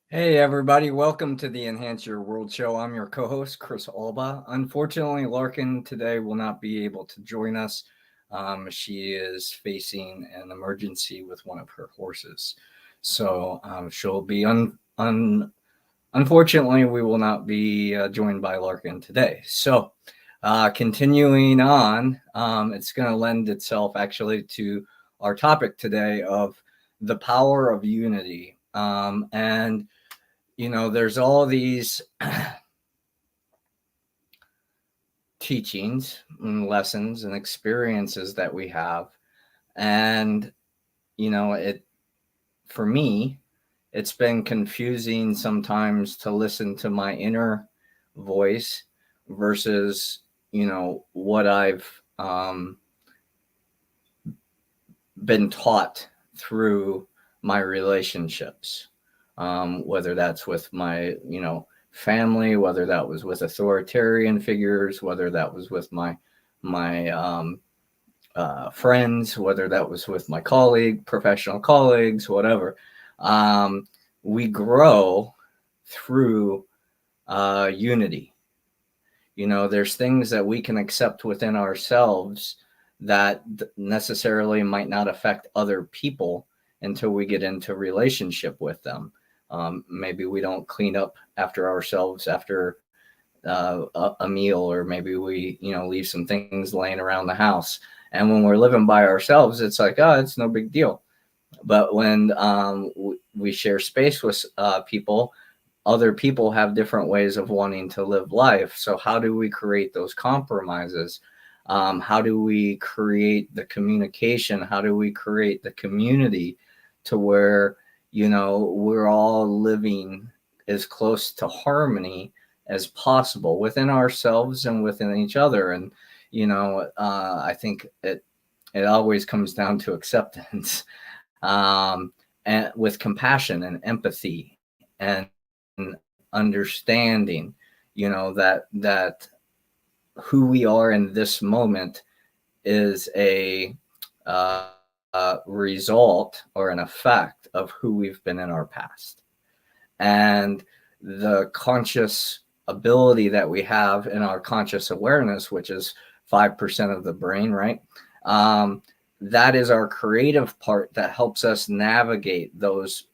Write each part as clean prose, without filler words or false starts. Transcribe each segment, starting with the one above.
Hey everybody, welcome to the Enhance Your World show. I'm your co-host, Chris Alba. Unfortunately, Larkin today will not be able to join us. She is facing an emergency with one of her horses. So she'll be unfortunately, we will not be joined by Larkin today. So continuing on, it's going to lend itself actually to our topic today of the power of unity. And there's all these teachings and lessons and experiences that we have. And, it, for me, it's been confusing sometimes to listen to my inner voice versus, what I've been taught through my relationships, whether that's with my, family, whether that was with authoritarian figures, whether that was with my friends, whether that was with my professional colleagues, whatever. We grow through unity. There's things that we can accept within ourselves that necessarily might not affect other people until we get into relationship with them. Maybe we don't clean up after ourselves after a meal, or maybe we, leave some things laying around the house. And when we're living by ourselves, it's like, oh, it's no big deal. But when we share space with people, other people have different ways of wanting to live life. So how do we create those compromises? How do we create the communication? How do we create the community to where, we're all living as close to harmony as possible within ourselves and within each other? And, I think it always comes down to acceptance, and with compassion and empathy and understanding, that who we are in this moment is a result or an effect of who we've been in our past. And the conscious ability that we have in our conscious awareness, which is 5% of the brain, right? That is our creative part that helps us navigate those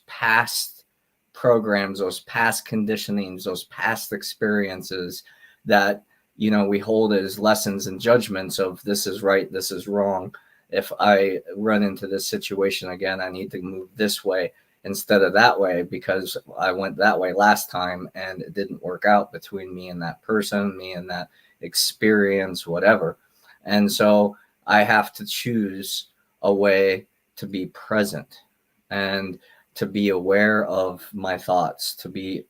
past programs, those past conditionings, those past experiences that we hold as lessons and judgments of this is right, this is wrong. If I run into this situation again, I need to move this way instead of that way because I went that way last time and it didn't work out between me and that person, me and that experience, whatever. And so I have to choose a way to be present and to be aware of my thoughts, to be,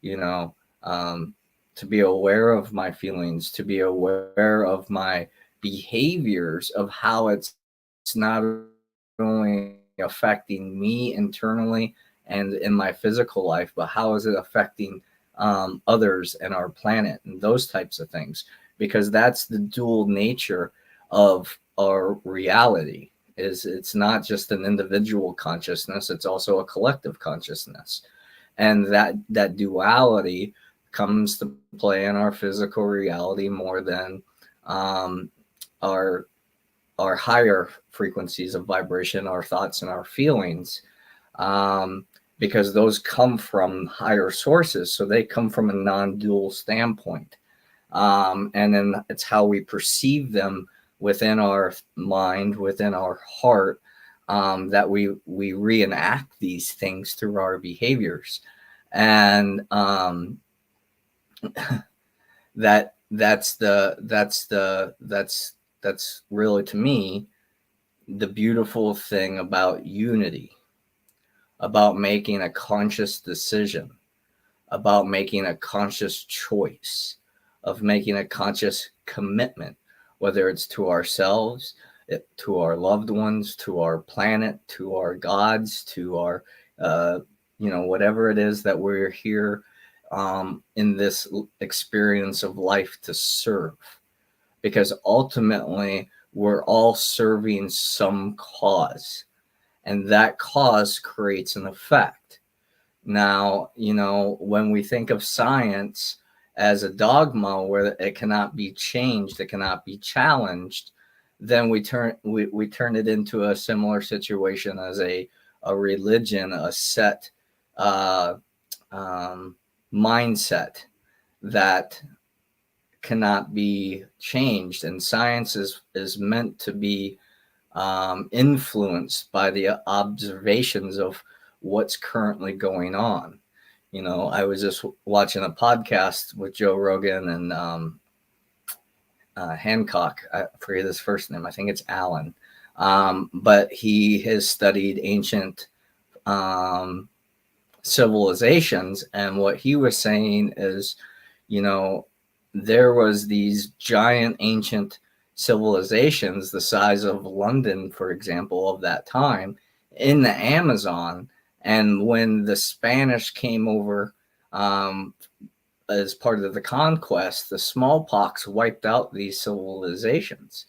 you know, to be aware of my feelings, to be aware of my behaviors, of how it's not only affecting me internally and in my physical life, but how is it affecting others and our planet and those types of things? Because that's the dual nature of our reality. Is it's not just an individual consciousness; it's also a collective consciousness, and that duality comes to play in our physical reality more than um, our higher frequencies of vibration, our thoughts and our feelings, because those come from higher sources. So they come from a non-dual standpoint. And then it's how we perceive them within our mind, within our heart, that we reenact these things through our behaviors. And that's really, to me, the beautiful thing about unity, about making a conscious decision, about making a conscious choice, of making a conscious commitment, whether it's to ourselves, to our loved ones, to our planet, to our gods, to our, whatever it is that we're here in this experience of life to serve. Because ultimately, we're all serving some cause. and that cause creates an effect. Now, when we think of science as a dogma where it cannot be changed, it cannot be challenged, then we turn it into a similar situation as a religion, a set uh, mindset that cannot be changed. And science is meant to be influenced by the observations of what's currently going on. I was just watching a podcast with Joe Rogan and Hancock. I forget his first name. I think it's Alan. But he has studied ancient civilizations, and what he was saying is, there was these giant ancient civilizations the size of London, for example, of that time in the Amazon. And when the Spanish came over as part of the conquest, the smallpox wiped out these civilizations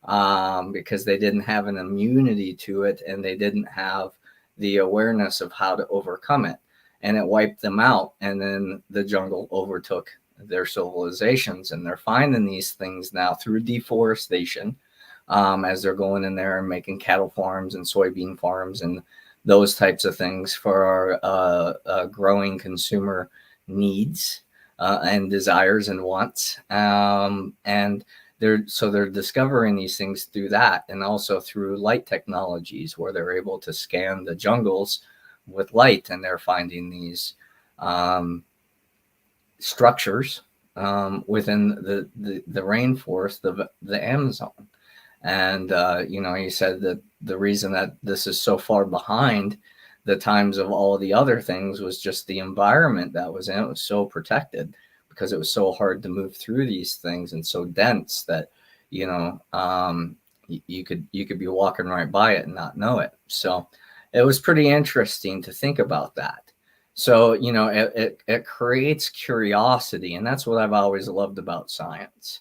because they didn't have an immunity to it, and they didn't have the awareness of how to overcome it. And it wiped them out, and then the jungle overtook their civilizations. And they're finding these things now through deforestation, as they're going in there and making cattle farms and soybean farms and those types of things for our growing consumer needs and desires and wants. And they're discovering these things through that, and also through light technologies where they're able to scan the jungles with light, and they're finding these structures within the rainforest of the Amazon. And he said that the reason that this is so far behind the times of all of the other things was just the environment that was in it was so protected, because it was so hard to move through these things and so dense that you could be walking right by it and not know it. So it was pretty interesting to think about that. So it creates curiosity, and that's what I've always loved about science.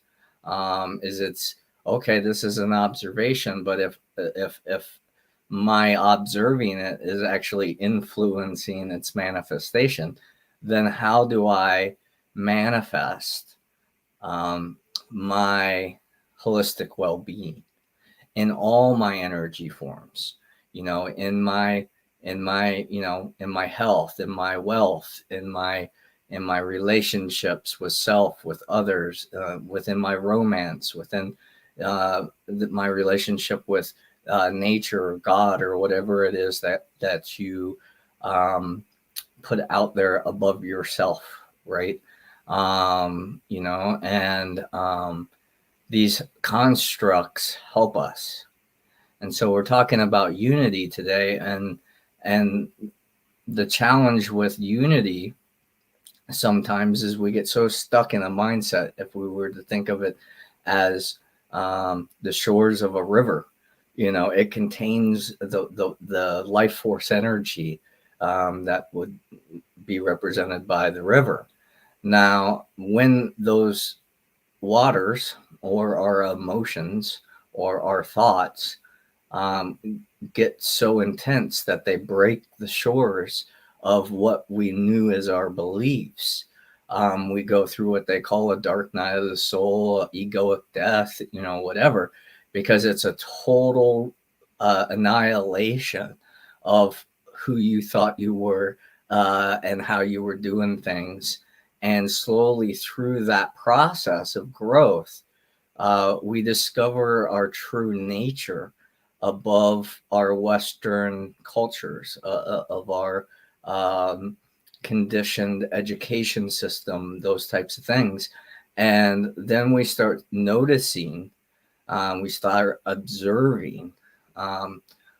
Is it's okay, this is an observation, but if my observing it is actually influencing its manifestation, then how do I manifest my holistic well-being in all my energy forms, in my health, in my wealth, in my relationships with self, with others, within my romance, within my relationship with nature or God or whatever it is that you put out there above yourself, right? These constructs help us. And so we're talking about unity today, and the challenge with unity sometimes is we get so stuck in a mindset, if we were to think of it as the shores of a river. It contains the life force energy that would be represented by the river. Now, when those waters or our emotions or our thoughts get so intense that they break the shores of what we knew as our beliefs, we go through what they call a dark night of the soul, egoic death, whatever, because it's a total annihilation of who you thought you were and how you were doing things. And slowly through that process of growth, we discover our true nature above our Western cultures, of our conditioned education system, those types of things. And then we start noticing, we start observing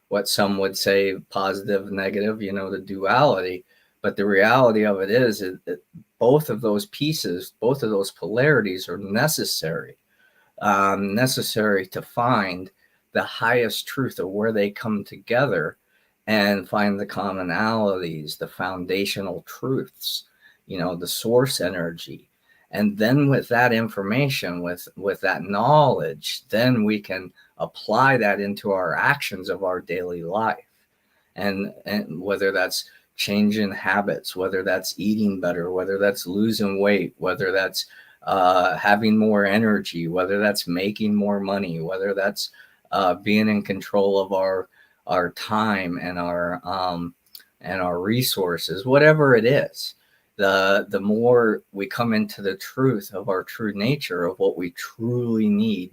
what some would say positive, negative, the duality. But the reality of it is that both of those pieces, both of those polarities are necessary to find the highest truth of where they come together and find the commonalities, the foundational truths, the source energy. And then with that information, with that knowledge, then we can apply that into our actions of our daily life. and whether that's changing habits, whether that's eating better, whether that's losing weight, whether that's having more energy, whether that's making more money, whether that's being in control of our time and our resources, whatever it is. The more we come into the truth of our true nature, of what we truly need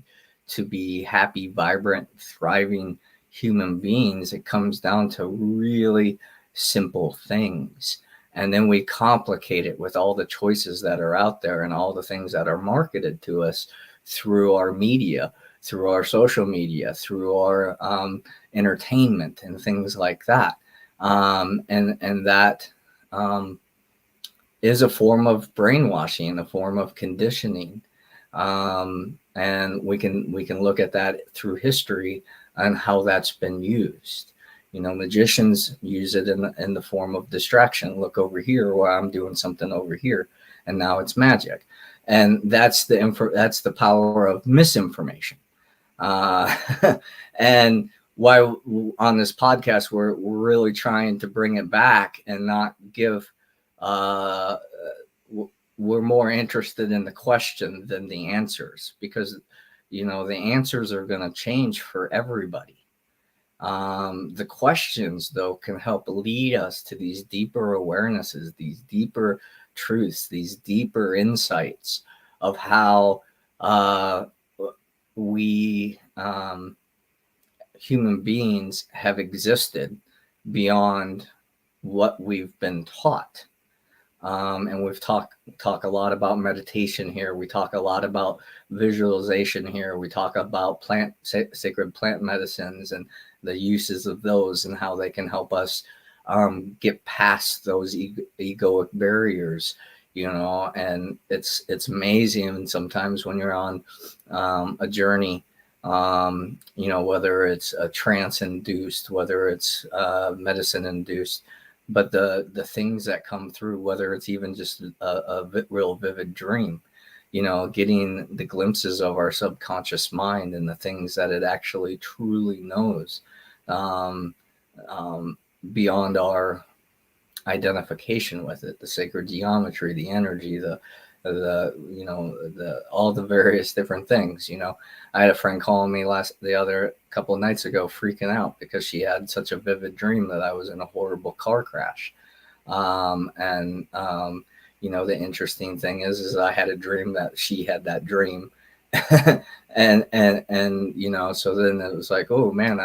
to be happy, vibrant, thriving human beings, it comes down to really simple things. And then we complicate it with all the choices that are out there and all the things that are marketed to us through our media, through our social media, through our entertainment and things like that. And that is a form of brainwashing, a form of conditioning. And we can look at that through history and how that's been used. You know, magicians use it in the form of distraction. Look over here while I'm doing something over here, and now it's magic. And that's the power of misinformation. And why on this podcast we're really trying to bring it back and not give. We're more interested in the question than the answers, because the answers are going to change for everybody. The questions, though, can help lead us to these deeper awarenesses, these deeper truths, these deeper insights of how we human beings have existed beyond what we've been taught. And we've talk a lot about meditation here. We talk a lot about visualization here. We talk about sacred plant medicines and the uses of those and how they can help us get past those egoic barriers, and it's amazing. And sometimes when you're on a journey, whether it's a trance induced, whether it's medicine induced, but the things that come through, whether it's even just a real vivid dream, getting the glimpses of our subconscious mind and the things that it actually truly knows, beyond our identification with it, the sacred geometry, the energy, the all the various different things. I had a friend calling me the other couple of nights ago, freaking out because she had such a vivid dream that I was in a horrible car crash. The interesting thing is I had a dream that she had that dream. and so then it was like, oh man,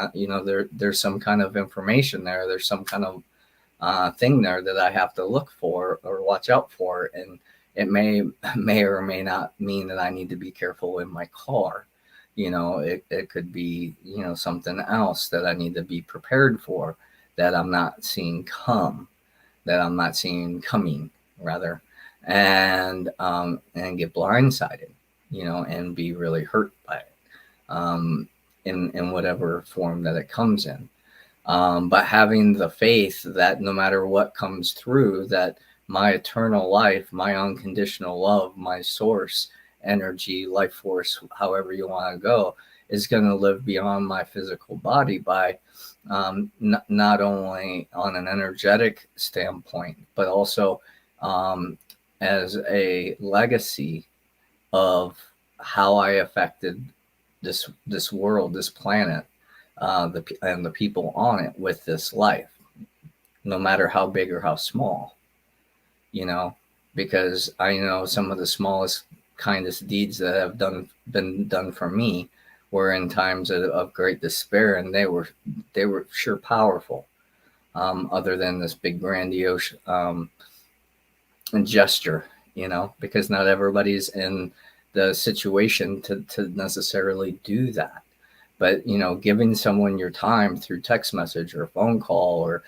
there's some kind of information there. There's some kind of thing there that I have to look for or watch out for. And it may or may not mean that I need to be careful in my car. It could be, something else that I need to be prepared for, that I'm not seeing coming, rather, and get blindsided, and be really hurt by it, in whatever form that it comes in. But having the faith that no matter what comes through, that my eternal life, my unconditional love, my source energy, life force, however you want to go, is going to live beyond my physical body by not only on an energetic standpoint, but also as a legacy of how I affected this world, this planet, and the people on it with this life, no matter how big or how small. Because I know some of the smallest, kindest deeds that have been done for me were in times of great despair, and they were sure powerful, other than this big grandiose gesture, because not everybody's in the situation to necessarily do that. But giving someone your time through text message or phone call, or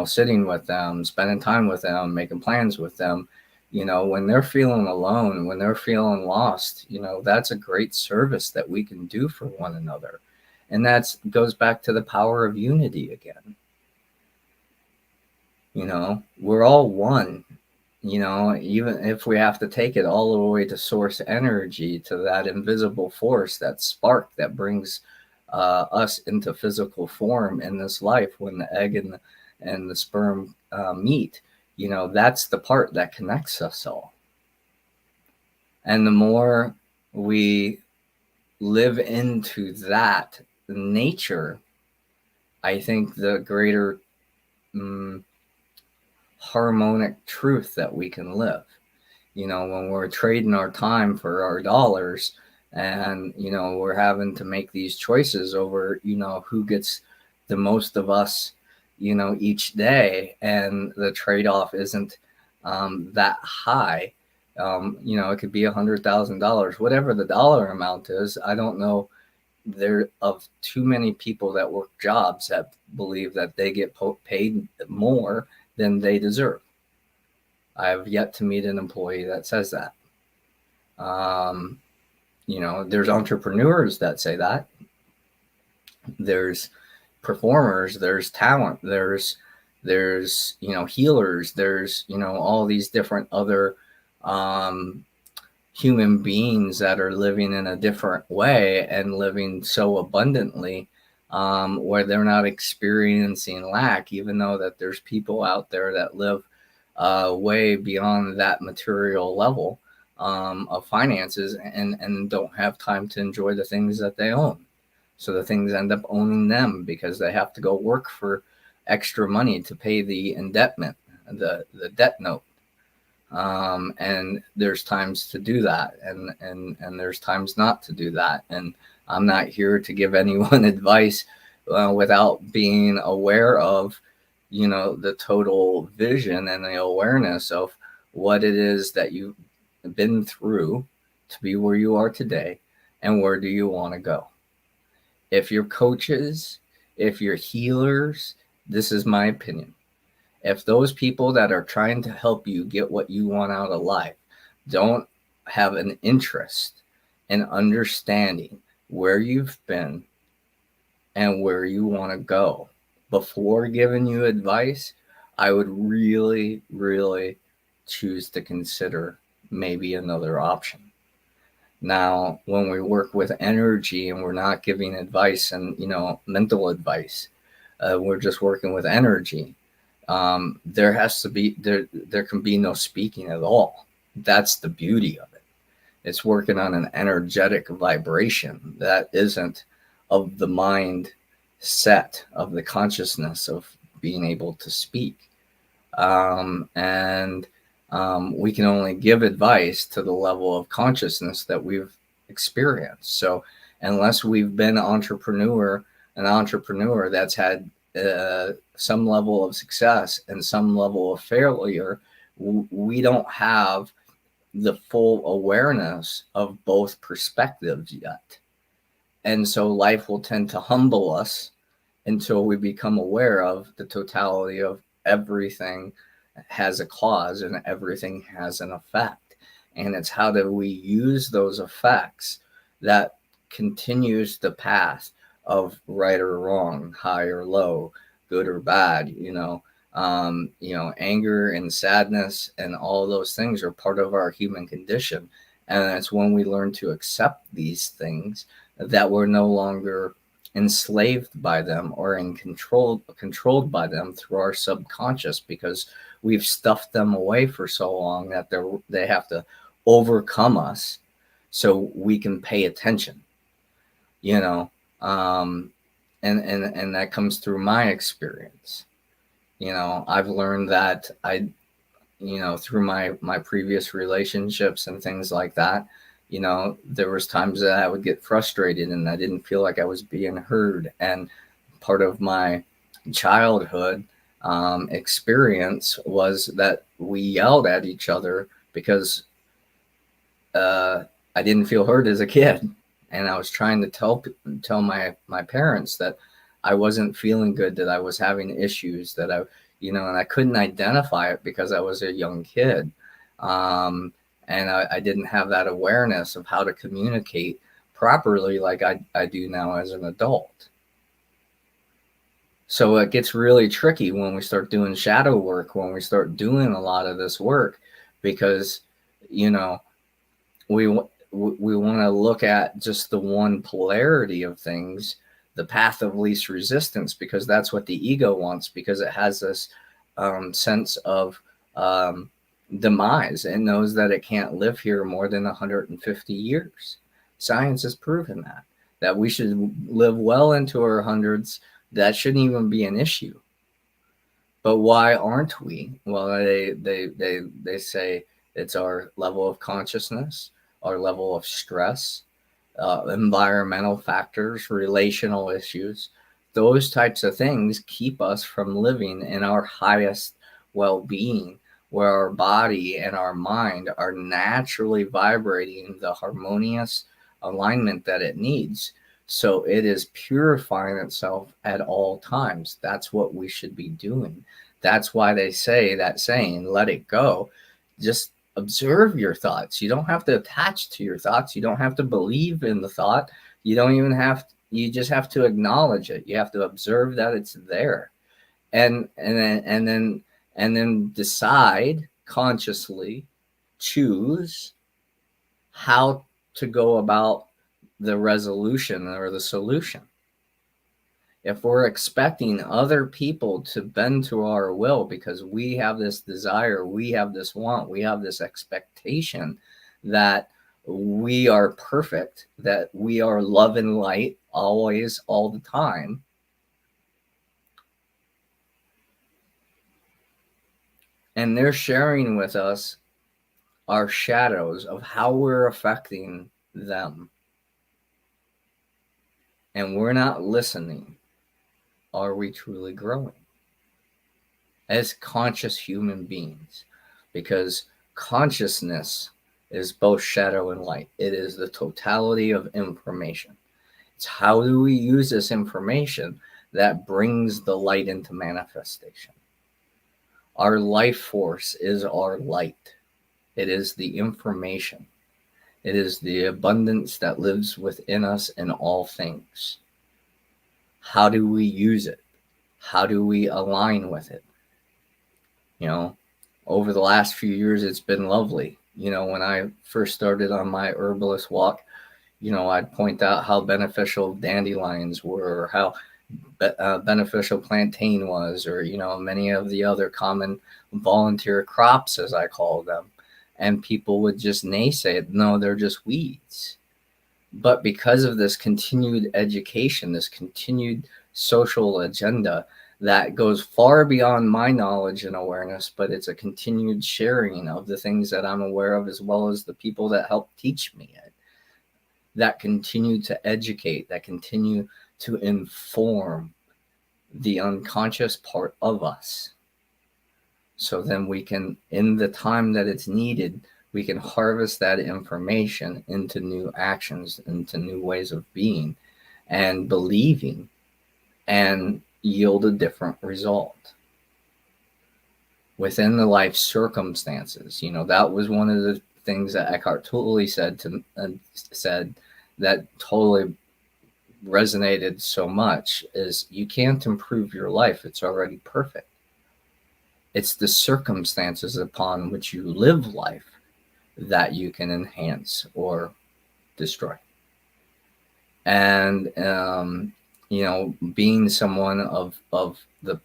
sitting with them, spending time with them, making plans with them, when they're feeling alone, when they're feeling lost, that's a great service that we can do for one another. And that goes back to the power of unity again. We're all one, even if we have to take it all the way to source energy, to that invisible force, that spark that brings us into physical form in this life, when the egg and the sperm meet, that's the part that connects us all. And the more we live into that nature, I think the greater harmonic truth that we can live. When we're trading our time for our dollars, and we're having to make these choices over who gets the most of us each day, and the trade-off isn't that high. It could be $100,000, whatever the dollar amount is. I don't know there of too many people that work jobs that believe that they get paid more than they deserve. I have yet to meet an employee that says that. There's entrepreneurs that say that. There's performers, there's talent, there's healers, there's all these different other human beings that are living in a different way and living so abundantly, where they're not experiencing lack, even though that there's people out there that live way beyond that material level of finances, and don't have time to enjoy the things that they own. So the things end up owning them because they have to go work for extra money to pay the indebtment, the debt note. And there's times to do that, and there's times not to do that. And I'm not here to give anyone advice without being aware of, the total vision and the awareness of what it is that you've been through to be where you are today, and where do you want to go. If you're coaches, if you're healers, this is my opinion. If those people that are trying to help you get what you want out of life don't have an interest in understanding where you've been and where you want to go before giving you advice, I would really, really choose to consider maybe another option. Now, when we work with energy and we're not giving advice and, mental advice, we're just working with energy. There can be no speaking at all. That's the beauty of it. It's working on an energetic vibration that isn't of the mind set, of the consciousness of being able to speak. We can only give advice to the level of consciousness that we've experienced. So unless we've been an entrepreneur that's had some level of success and some level of failure, we don't have the full awareness of both perspectives yet. And so life will tend to humble us until we become aware of the totality of everything has a cause and everything has an effect. And it's how do we use those effects that continues the path of right or wrong, high or low, good or bad. Anger and sadness and all those things are part of our human condition. And it's when we learn to accept these things that we're no longer enslaved by them or controlled by them through our subconscious, because we've stuffed them away for so long that they have to overcome us so we can pay attention, and that comes through my experience. I've learned that through my previous relationships and things like that, there was times that I would get frustrated and I didn't feel like I was being heard. And part of my childhood experience was that we yelled at each other because I didn't feel heard as a kid. And I was trying to tell my parents that I wasn't feeling good, that I was having issues, that and I couldn't identify it because I was a young kid. And I didn't have that awareness of how to communicate properly like I do now as an adult. So it gets really tricky when we start doing shadow work, when we start doing a lot of this work, because, we want to look at just the one polarity of things the path of least resistance, because that's what the ego wants, because it has this sense of demise. It knows that it can't live here more than 150 years. Science has proven that we should live well into our hundreds. That shouldn't even be an issue. But why aren't we? Well, they say it's our level of consciousness, our level of stress, environmental factors, relational issues. Those types of things keep us from living in our highest well-being, where our body and our mind are naturally vibrating the harmonious alignment that it needs. So it is purifying itself at all times. That's what we should be doing. That's why they say that saying, let it go. Just observe your thoughts. You don't have to attach to your thoughts. You don't have to believe in the thought. You don't even have to, you just have to acknowledge it. You have to observe that it's there. And then decide consciously, choose how to go about the resolution or the solution. If we're expecting other people to bend to our will because we have this desire, we have this want, we have this expectation that we are perfect, that we are love and light always, all the time, and they're sharing with us our shadows of how we're affecting them, and we're not listening, are we truly growing as conscious human beings? Because consciousness is both shadow and light. It is the totality of information. It's how do we use this information that brings the light into manifestation. Our life force is our light. It is the information. It is the abundance that lives within us in all things. How do we use it? How do we align with it? Over the last few years, it's been lovely. When I first started on my herbalist walk, I'd point out how beneficial dandelions were, or how beneficial plantain was, or, many of the other common volunteer crops, as I call them. And people would just naysay it. No, they're just weeds. But because of this continued education, this continued social agenda that goes far beyond my knowledge and awareness, but it's a continued sharing of the things that I'm aware of, as well as the people that help teach me it, that continue to educate, that continue to inform the unconscious part of us. So then we can, in the time that it's needed, we can harvest that information into new actions, into new ways of being and believing, and yield a different result within the life circumstances. That was one of the things that Eckhart Tolle said that totally resonated so much, is you can't improve your life. It's already perfect. It's the circumstances upon which you live life that you can enhance or destroy. And being someone of the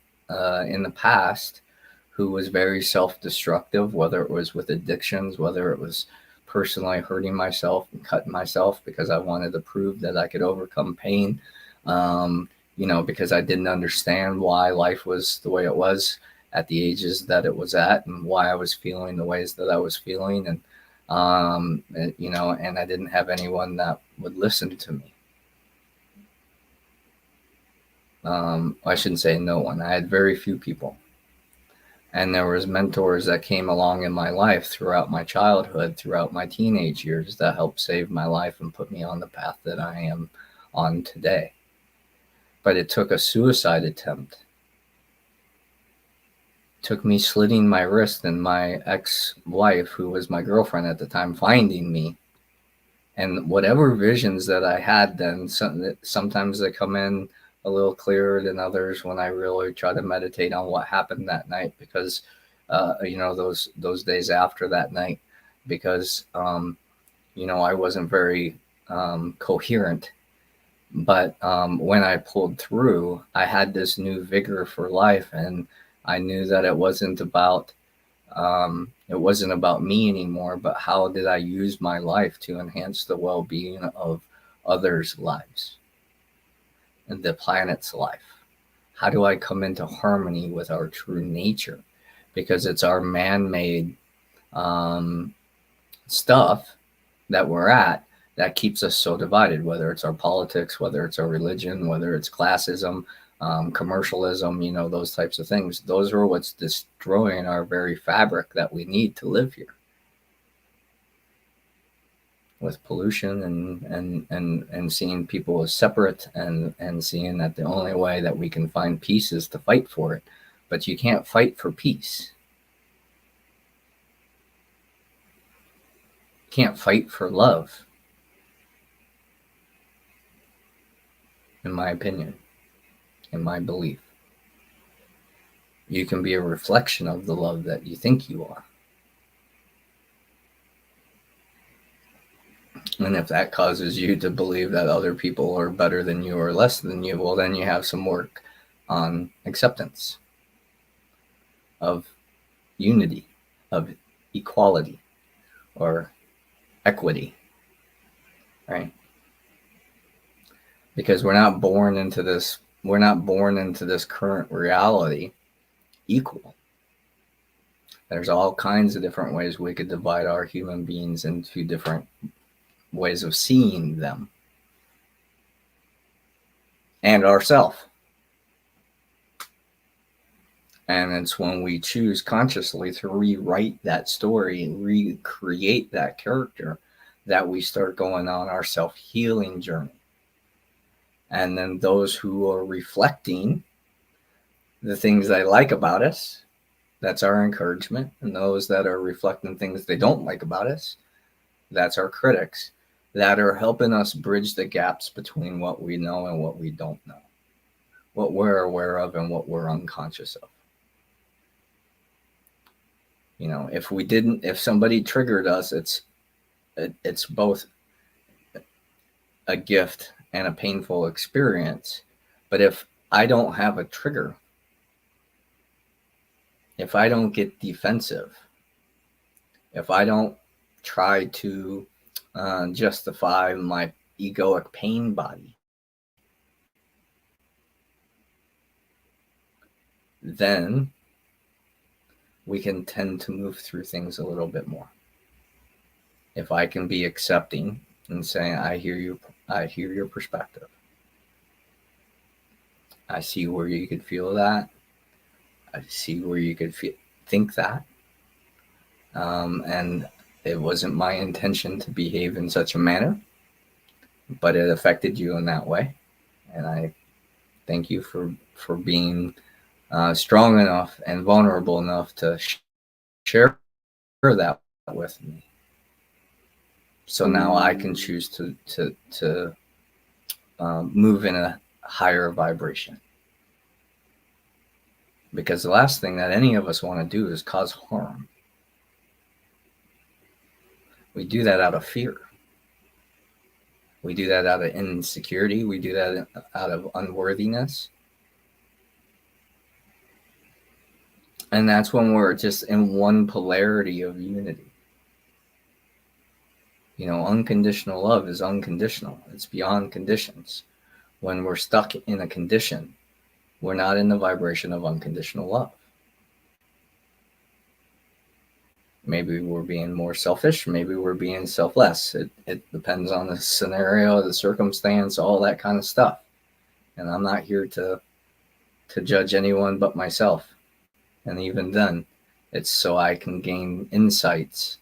in the past who was very self-destructive, whether it was with addictions, whether it was personally hurting myself and cutting myself because I wanted to prove that I could overcome pain, because I didn't understand why life was the way it was at the ages that it was at, and why I was feeling the ways that I was feeling, and I didn't have anyone that would listen to me. I shouldn't say no one. I had very few people. And there was mentors that came along in my life throughout my childhood, throughout my teenage years, that helped save my life and put me on the path that I am on today. But it took a suicide attempt. It took me slitting my wrist and my ex-wife, who was my girlfriend at the time, finding me. And whatever visions that I had then, sometimes they come in a little clearer than others when I really try to meditate on what happened that night, because those days after that night, because I wasn't very coherent But when I pulled through, I had this new vigor for life, and I knew that it wasn't about me anymore, but how did I use my life to enhance the well-being of others' lives and the planet's life? How do I come into harmony with our true nature? Because it's our man-made stuff that we're at that keeps us so divided, whether it's our politics, whether it's our religion, whether it's classism, commercialism, those types of things. Those are what's destroying our very fabric that we need to live here. With pollution and seeing people as separate and seeing that the only way that we can find peace is to fight for it. But you can't fight for peace. You can't fight for love, in my opinion, in my belief. You can be a reflection of the love that you think you are. And if that causes you to believe that other people are better than you or less than you, well, then you have some work on acceptance of unity, of equality, or equity, right? Because we're not born into this current reality equal. There's all kinds of different ways we could divide our human beings into different ways of seeing them and ourselves. And it's when we choose consciously to rewrite that story, recreate that character, that we start going on our self-healing journey. And then those who are reflecting the things they like about us, that's our encouragement. And those that are reflecting things they don't like about us, that's our critics, that are helping us bridge the gaps between what we know and what we don't know, what we're aware of and what we're unconscious of. If somebody triggered us, it's both a gift and a painful experience. But if I don't have a trigger, if I don't get defensive, if I don't try to justify my egoic pain body, then we can tend to move through things a little bit more. If I can be accepting and saying, I hear your perspective. I see where you could feel that. I see where you could think that. And it wasn't my intention to behave in such a manner, but it affected you in that way. And I thank you for being strong enough and vulnerable enough to share that with me. So now I can choose to move in a higher vibration. Because the last thing that any of us want to do is cause harm. We do that out of fear. We do that out of insecurity. We do that out of unworthiness. And that's when we're just in one polarity of unity. Unconditional love is unconditional. It's beyond conditions. When we're stuck in a condition, we're not in the vibration of unconditional love. Maybe we're being more selfish. Maybe we're being selfless. It depends on the scenario, the circumstance, all that kind of stuff. And I'm not here to judge anyone but myself. And even then, it's so I can gain insights,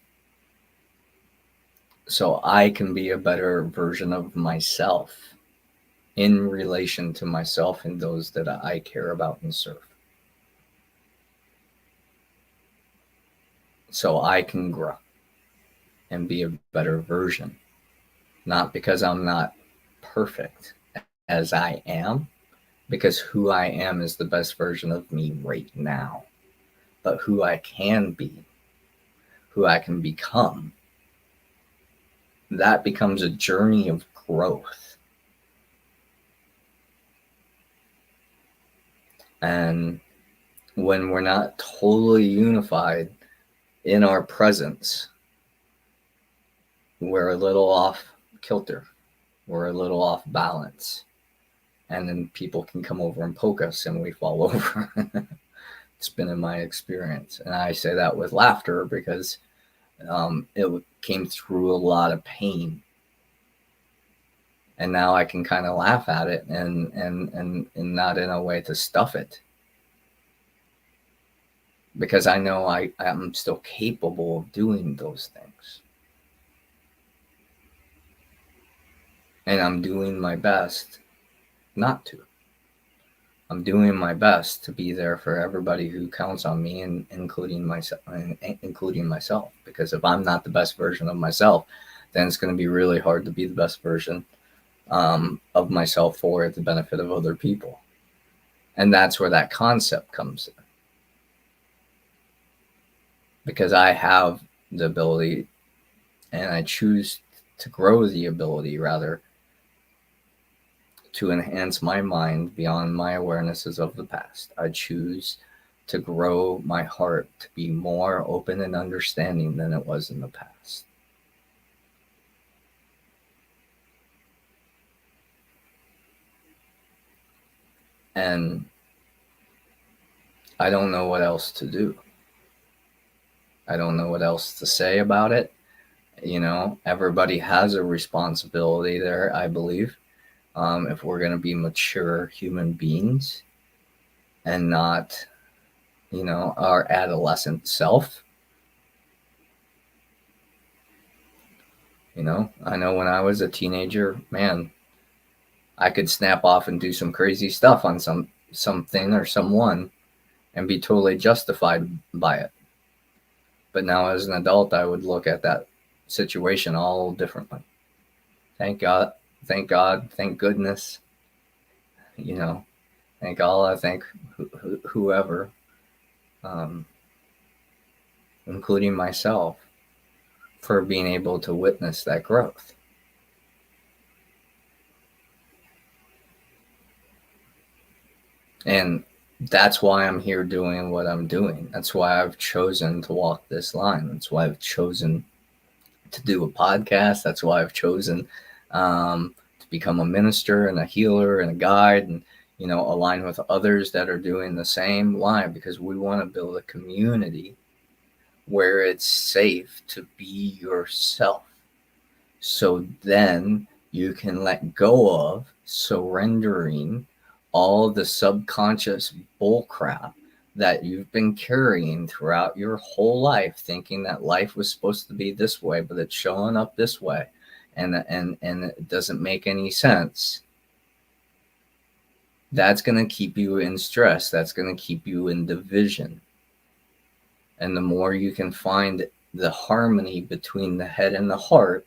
so I can be a better version of myself in relation to myself and those that I care about and serve. So I can grow and be a better version, not because I'm not perfect as I am, because who I am is the best version of me right now. But who I can be, who I can become, that becomes a journey of growth. And when we're not totally unified in our presence, we're a little off kilter. We're a little off balance. And then people can come over and poke us and we fall over. It's been in my experience. And I say that with laughter because it came through a lot of pain. And now I can kind of laugh at it and not in a way to stuff it. Because I know I'm still capable of doing those things. And I'm doing my best not to. I'm doing my best to be there for everybody who counts on me, and including myself. Because if I'm not the best version of myself, then it's going to be really hard to be the best version of myself for the benefit of other people. And that's where that concept comes in. Because I have the ability, and I choose to grow the ability, rather, to enhance my mind beyond my awarenesses of the past. I choose to grow my heart to be more open and understanding than it was in the past. And I don't know what else to do. I don't know what else to say about it. You know, everybody has a responsibility there, I believe. If we're going to be mature human beings and not, you know, our adolescent self. You know, I know when I was a teenager, man, I could snap off and do some crazy stuff on something or someone and be totally justified by it. But now as an adult, I would look at that situation all differently. Thank God, thank goodness, you know, thank Allah, thank whoever, including myself, for being able to witness that growth. And that's why I'm here doing what I'm doing. That's why I've chosen to walk this line. That's why I've chosen to do a podcast. That's why I've chosen to become a minister and a healer and a guide, and, you know, align with others that are doing the same line, because we want to build a community where it's safe to be yourself. So then you can let go of surrendering all the subconscious bullcrap that you've been carrying throughout your whole life, thinking that life was supposed to be this way, but it's showing up this way, and it doesn't make any sense. That's going to keep you in stress. That's going to keep you in division. And the more you can find the harmony between the head and the heart,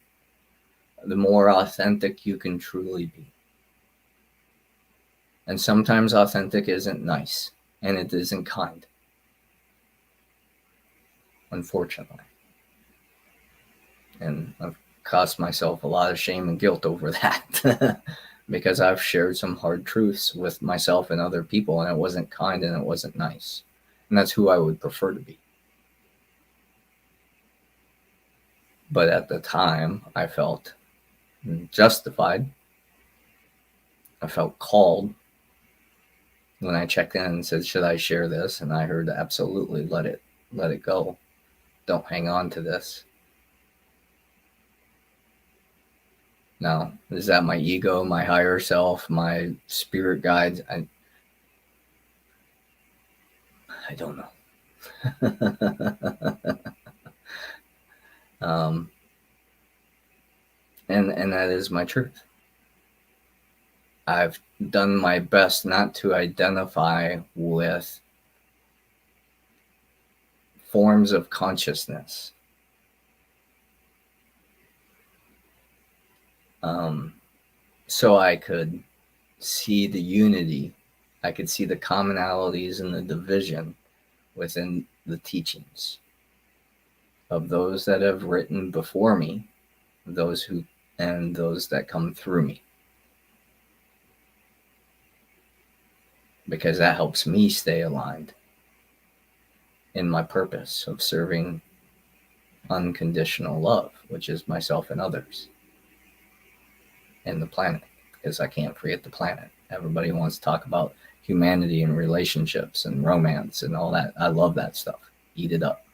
the more authentic you can truly be. And sometimes authentic isn't nice, and it isn't kind, unfortunately. And I've cost myself a lot of shame and guilt over that because I've shared some hard truths with myself and other people, and it wasn't kind and it wasn't nice. And that's who I would prefer to be. But at the time, I felt justified. I felt called when I checked in and said, should I share this? And I heard, absolutely, let it go. Don't hang on to this. Now, is that my ego, my higher self, my spirit guides? I don't know. And that is my truth. I've done my best not to identify with forms of consciousness. So I could see the unity. I could see the commonalities and the division within the teachings of those that have written before me, those that come through me. because that helps me stay aligned in my purpose of serving unconditional love, which is myself and others and the planet, because I can't forget the planet. Everybody wants to talk about humanity and relationships and romance and all that. I love that stuff. Eat it up.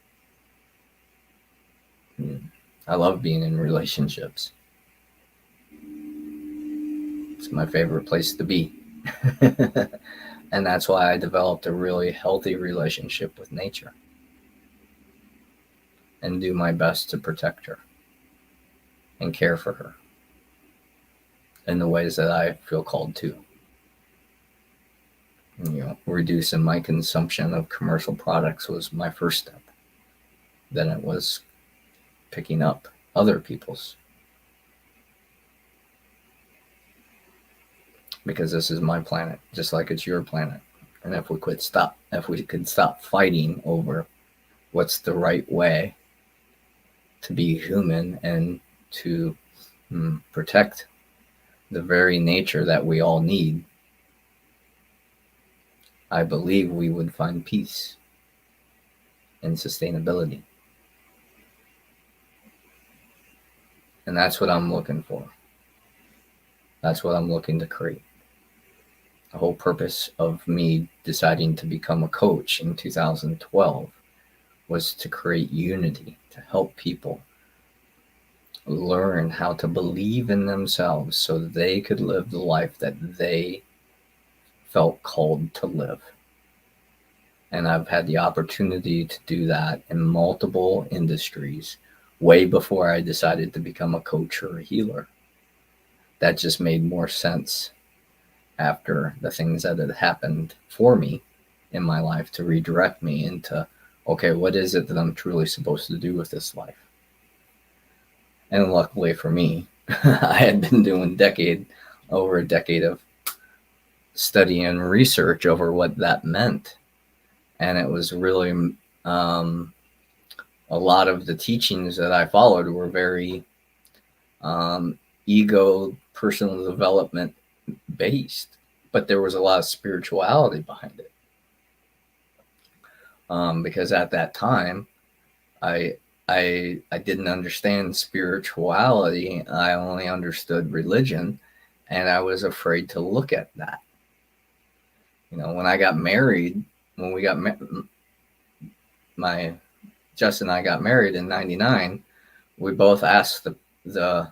I love being in relationships. It's my favorite place to be. And that's why I developed a really healthy relationship with nature and do my best to protect her and care for her in the ways that I feel called to. Reducing my consumption of commercial products was my first step. Then it was picking up other people's. Because this is my planet, just like it's your planet. And if we could stop fighting over what's the right way to be human and to protect the very nature that we all need, I believe we would find peace and sustainability. And that's what I'm looking for. That's what I'm looking to create. The whole purpose of me deciding to become a coach in 2012 was to create unity, to help people learn how to believe in themselves so they could live the life that they felt called to live. And I've had the opportunity to do that in multiple industries way before I decided to become a coach or a healer. That just made more sense after the things that had happened for me in my life to redirect me into, okay, what is it that I'm truly supposed to do with this life? And luckily for me, I had been doing over a decade of study and research over what that meant. And it was really, a lot of the teachings that I followed were very ego, personal development based, but there was a lot of spirituality behind it. Because at that time, I didn't understand spirituality. I only understood religion, and I was afraid to look at that. When I got married, Jess and I got married in '99, we both asked the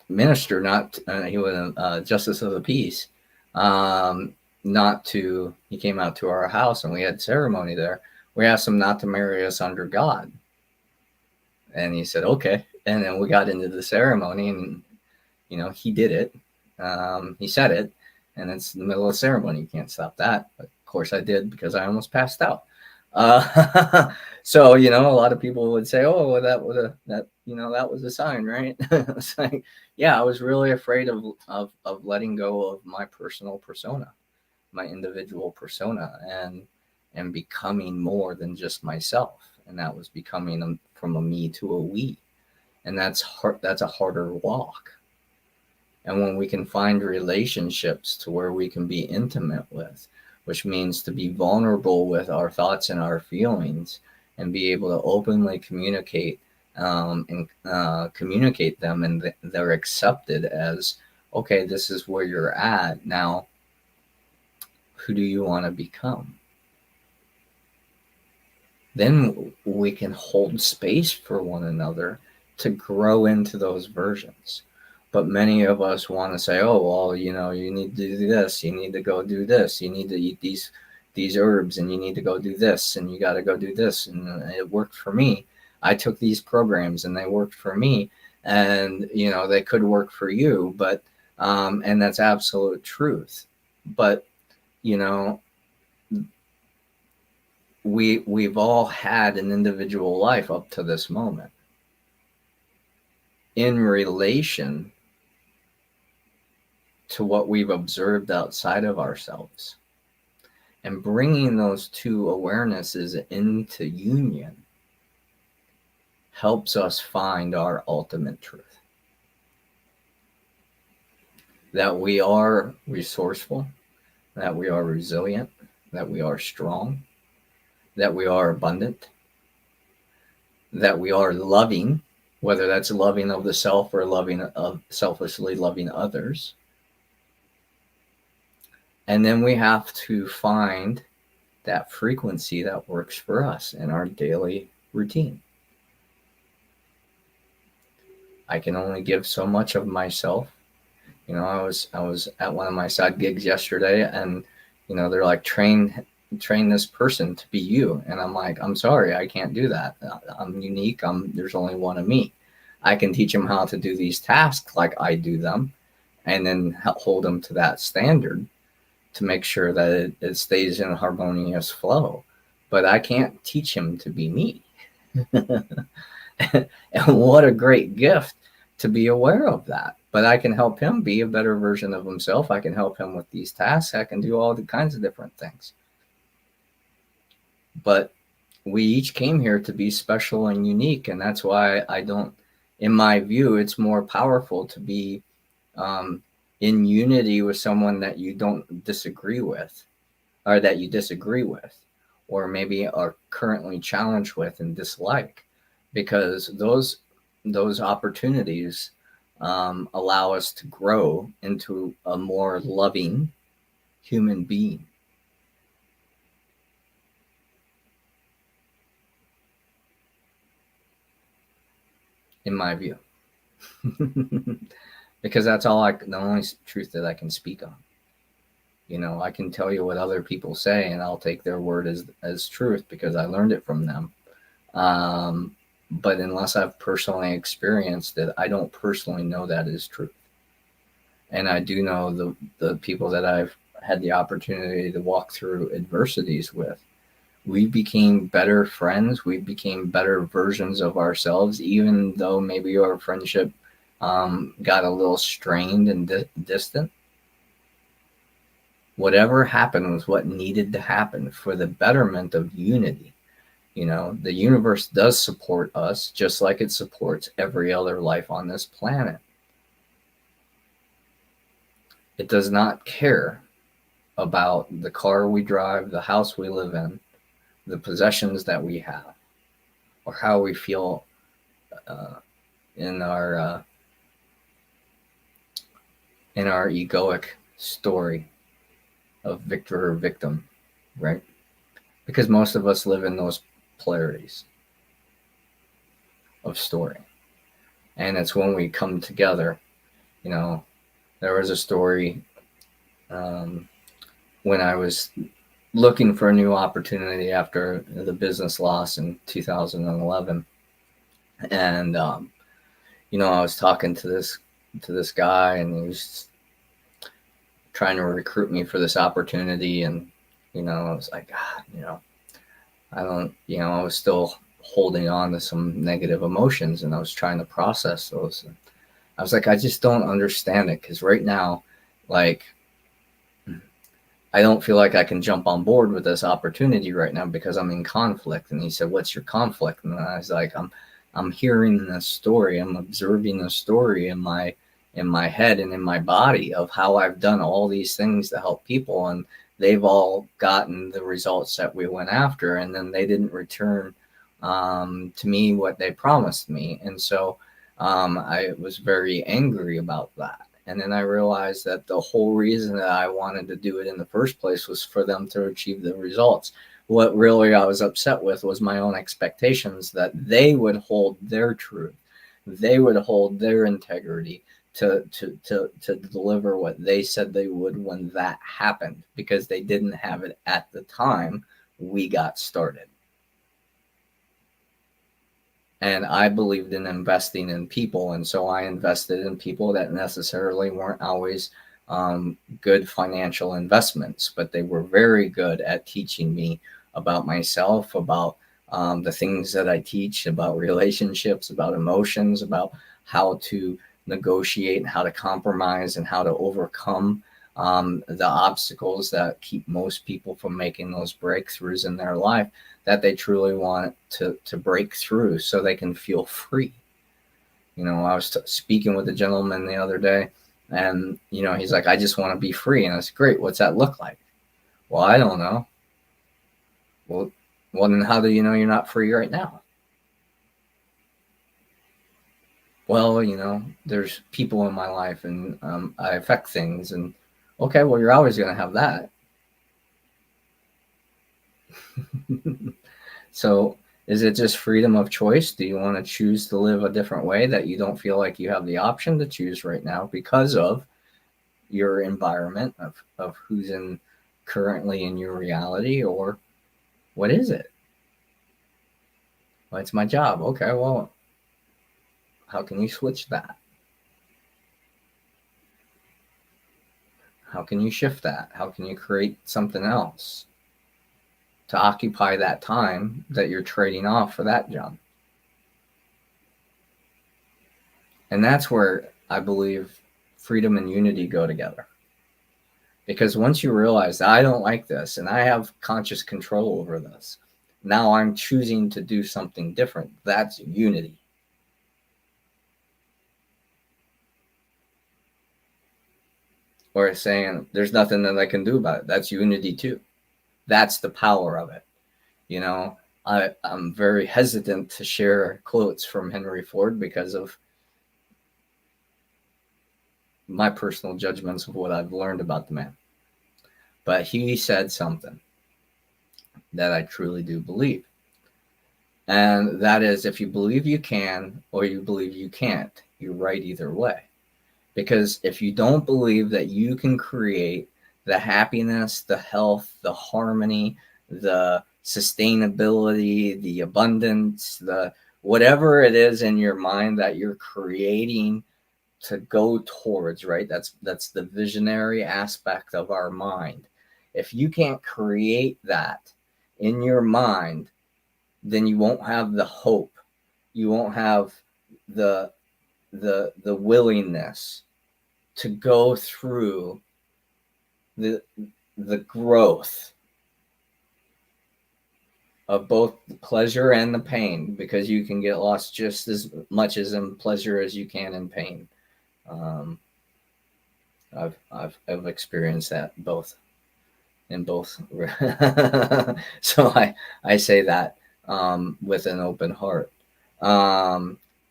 minister not to, he was a justice of the peace, he came out to our house and we had ceremony there. We asked him not to marry us under God, and he said okay. And then we got into the ceremony, and he did it. He said it, and it's in the middle of the ceremony. You can't stop that. But of course I did, because I almost passed out. So a lot of people would say, oh, well, that was a sign, right? It's like, yeah, I was really afraid of letting go of my personal persona, my individual persona, and becoming more than just myself. And that was becoming from a me to a we. And that's a harder walk. And when we can find relationships to where we can be intimate with, which means to be vulnerable with our thoughts and our feelings, and be able to openly communicate and communicate them, and they're accepted as, okay, this is where you're at. Now, who do you want to become? Then we can hold space for one another to grow into those versions. But many of us want to say, oh, well, you need to do this. You need to go do this. You need to eat these herbs, and you need to go do this, and you got to go do this. And it worked for me. I took these programs and they worked for me, and, they could work for you, but, and that's absolute truth. But, we've all had an individual life up to this moment in relation to what we've observed outside of ourselves, and bringing those two awarenesses into union helps us find our ultimate truth. that we are resourceful, that we are resilient, that we are strong, that we are abundant, that we are loving, whether that's loving of the self or loving of selflessly loving others. And then we have to find that frequency that works for us in our daily routine. I can only give so much of myself. You know, I was at one of my side gigs yesterday, and you know, they're like, train this person to be you, and I'm like, I'm sorry, I can't do that. I'm unique. There's only one of me. I can teach them how to do these tasks like I do them, and then hold them to that standard to make sure that it stays in a harmonious flow. But I can't teach him to be me. And what a great gift to be aware of that. But I can help him be a better version of himself. I can help him with these tasks. I can do all the kinds of different things. But we each came here to be special and unique. And that's why in my view, it's more powerful to be in unity with someone that you don't disagree with, or that you disagree with, or maybe are currently challenged with and dislike, because those opportunities allow us to grow into a more loving human being. In my view. Because that's the only truth that I can speak on. You know, I can tell you what other people say, and I'll take their word as truth because I learned it from them. But unless I've personally experienced it, I don't personally know that is truth. And I do know the people that I've had the opportunity to walk through adversities with. We became better friends. We became better versions of ourselves, even though maybe our friendship got a little strained and distant. Whatever happened was what needed to happen for the betterment of unity. You know, the universe does support us just like it supports every other life on this planet. It does not care about the car we drive, the house we live in, the possessions that we have, or how we feel in our egoic story of victor or victim, right? Because most of us live in those polarities of story. And it's when we come together. You know, there was a story when I was looking for a new opportunity after the business loss in 2011. And, you know, I was talking to this guy, and he was trying to recruit me for this opportunity. And, you know, I was like, God, you know, I was still holding on to some negative emotions, and I was trying to process those. And I was like, I just don't understand it. Because right now, like, I don't feel like I can jump on board with this opportunity right now because I'm in conflict. And he said, what's your conflict? And I was like, I'm hearing this story. I'm observing this story in my head and in my body of how I've done all these things to help people, and they've all gotten the results that we went after, and then they didn't return to me what they promised me. And so I was very angry about that. And then I realized that the whole reason that I wanted to do it in the first place was for them to achieve the results. What really I was upset with was my own expectations that they would hold their truth, they would hold their integrity to deliver what they said they would when that happened, because they didn't have it at the time we got started. And I believed in investing in people, and so I invested in people that necessarily weren't always good financial investments, but they were very good at teaching me about myself, about the things that I teach, about relationships, about emotions, about how to negotiate and how to compromise and how to overcome the obstacles that keep most people from making those breakthroughs in their life that they truly want to break through so they can feel free. You know, I was speaking with a gentleman the other day And, he's like, I just want to be free. And I said, great. What's that look like? Well, I don't know. Well, then how do you know you're not free right now? Well, there's people in my life and I affect things. And okay, well, you're always going to have that. So is it just freedom of choice? Do you want to choose to live a different way that you don't feel like you have the option to choose right now because of your environment, of who's currently in your reality? Or what is it? Well, it's my job. Okay, well, how can you switch that? How can you shift that? How can you create something else to occupy that time that you're trading off for that job? And that's where I believe freedom and unity go together. Because once you realize that I don't like this and I have conscious control over this, now I'm choosing to do something different. That's unity. Or saying there's nothing that I can do about it. That's unity too. That's the power of it. I'm very hesitant to share quotes from Henry Ford because of my personal judgments of what I've learned about the man. But he said something that I truly do believe. And that is, if you believe you can or you believe you can't, you're right either way. Because if you don't believe that you can create the happiness, the health, the harmony, the sustainability, the abundance, the whatever it is in your mind that you're creating to go towards, right? That's the visionary aspect of our mind. If you can't create that in your mind, then you won't have the hope. You won't have the willingness to go through the growth of both the pleasure and the pain, because you can get lost just as much as in pleasure as you can in pain. I've experienced that in both. So I say that with an open heart.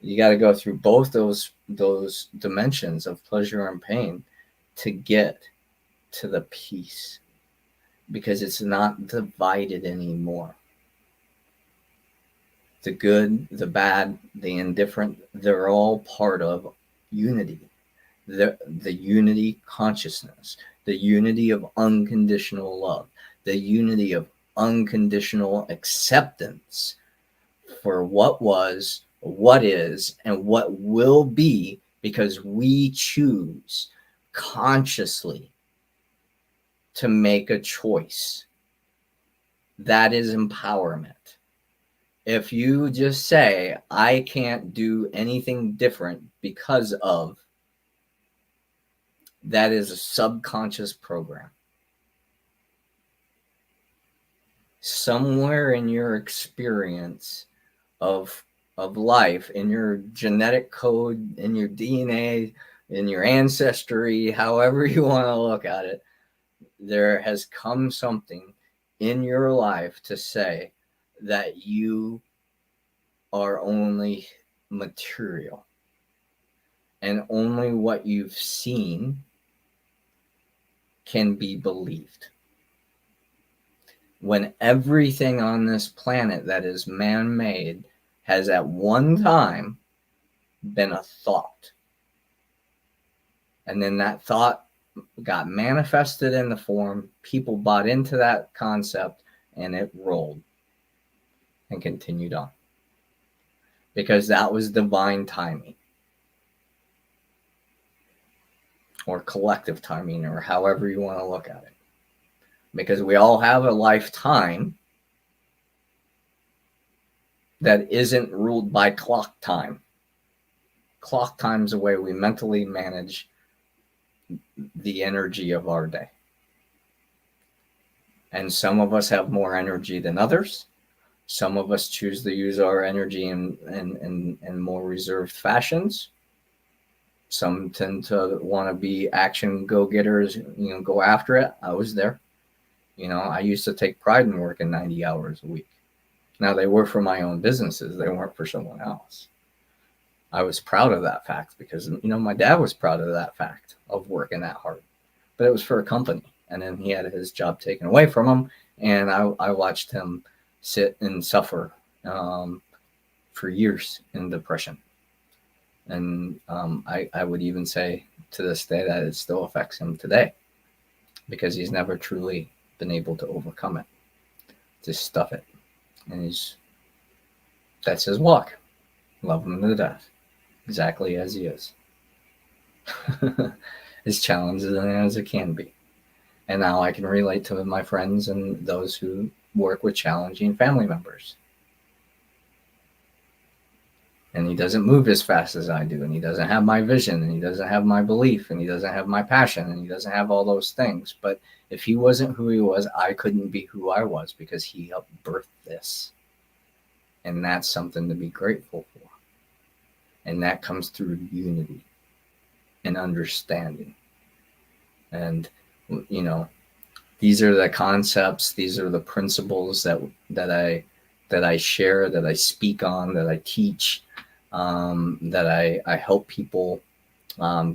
You got to go through both those dimensions of pleasure and pain to get to the peace, because it's not divided anymore. The good, the bad, the indifferent, they're all part of unity. The unity consciousness, the unity of unconditional love, the unity of unconditional acceptance for what was, what is, and what will be, because we choose consciously to make a choice. That is empowerment. If you just say, I can't do anything different because of, that is a subconscious program. Somewhere in your experience of life, in your genetic code, in your DNA, in your ancestry, however you want to look at it, there has come something in your life to say that you are only material, and only what you've seen can be believed. When everything on this planet that is man-made has at one time been a thought, and then that thought got manifested in the form, people bought into that concept, and it rolled and continued on, because that was divine timing, or collective timing, or however you want to look at it. Because we all have a lifetime that isn't ruled by clock time. Clock time's the way we mentally manage the energy of our day. And some of us have more energy than others. Some of us choose to use our energy in more reserved fashions. Some tend to want to be action go-getters, go after it. I was there. I used to take pride in working 90 hours a week. Now, they were for my own businesses. They weren't for someone else. I was proud of that fact because, my dad was proud of that fact of working that hard. But it was for a company. And then he had his job taken away from him. And I watched him sit and suffer for years in depression. And I would even say to this day that it still affects him today because he's never truly been able to overcome it, to stuff it. And that's his walk. Love him to death, exactly as he is. As challenging as it can be. And now I can relate to my friends and those who work with challenging family members. And he doesn't move as fast as I do, and he doesn't have my vision, and he doesn't have my belief, and he doesn't have my passion, and he doesn't have all those things. But if he wasn't who he was, I couldn't be who I was because he helped birth this. And that's something to be grateful for. And that comes through unity and understanding. And, these are the concepts, these are the principles that I share, that I speak on, that I teach, that I help people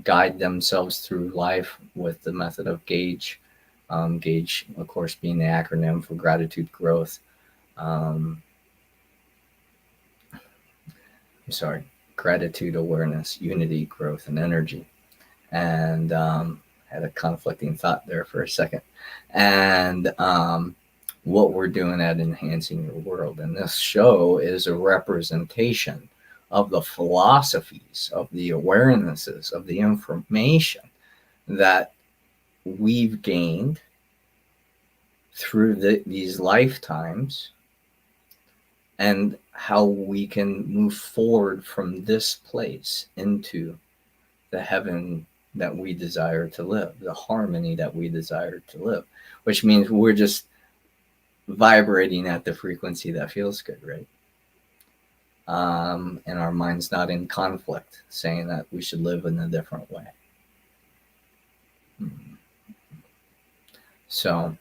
guide themselves through life with the method of GAGE. GAGE, of course, being the acronym for gratitude, growth. Gratitude, awareness, unity, growth, and energy. And had a conflicting thought there for a second. And what we're doing at Enhancing Your World. And this show is a representation of the philosophies, of the awarenesses, of the information that we've gained through these lifetimes, and how we can move forward from this place into the heaven that we desire to live, the harmony that we desire to live, which means we're just vibrating at the frequency that feels good, right? And our mind's not in conflict, saying that we should live in a different way. So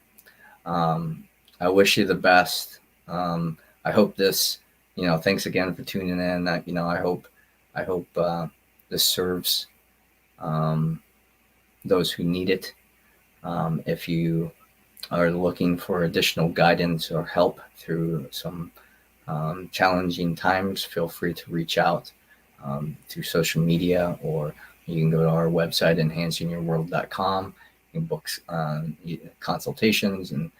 I wish you the best. I hope this, thanks again for tuning in. I hope this serves those who need it. If you are looking for additional guidance or help through some challenging times, feel free to reach out through social media, or you can go to our website, enhancingyourworld.com. You can book consultations and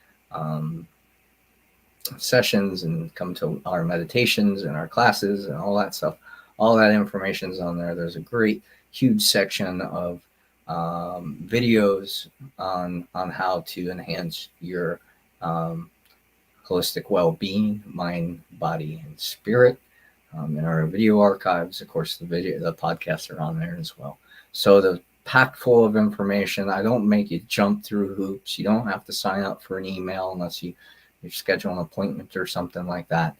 sessions and come to our meditations and our classes and all that stuff. All that information is on there. There's a great, huge section of videos on how to enhance your holistic well-being, mind, body, and spirit. In our video archives, of course, the podcasts are on there as well. So the packed full of information. I don't make you jump through hoops. You don't have to sign up for an email unless you schedule an appointment or something like that.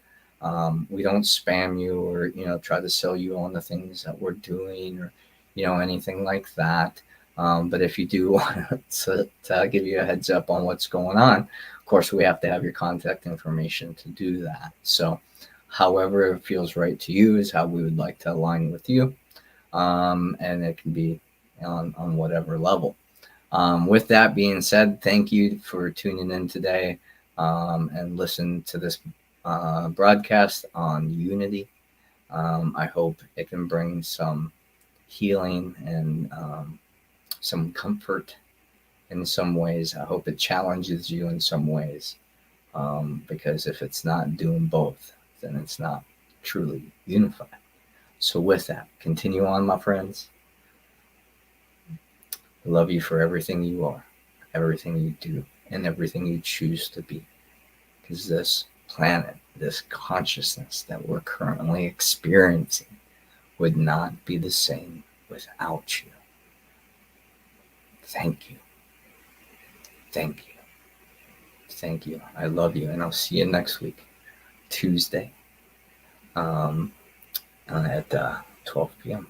We don't spam you or try to sell you on the things that we're doing or anything like that. But if you do want to give you a heads up on what's going on, of course, we have to have your contact information to do that. So however it feels right to you is how we would like to align with you. And it can be on whatever level. With that being said, thank you for tuning in today and listen to this broadcast on unity. I hope it can bring some healing and some comfort in some ways. I hope it challenges you in some ways, because if it's not doing both, then it's not truly unified. So with that, continue on, my friends. I love you for everything you are, everything you do, and everything you choose to be. Because this planet, this consciousness that we're currently experiencing would not be the same without you. Thank you. Thank you. Thank you. I love you. And I'll see you next week, Tuesday, at 12 p.m.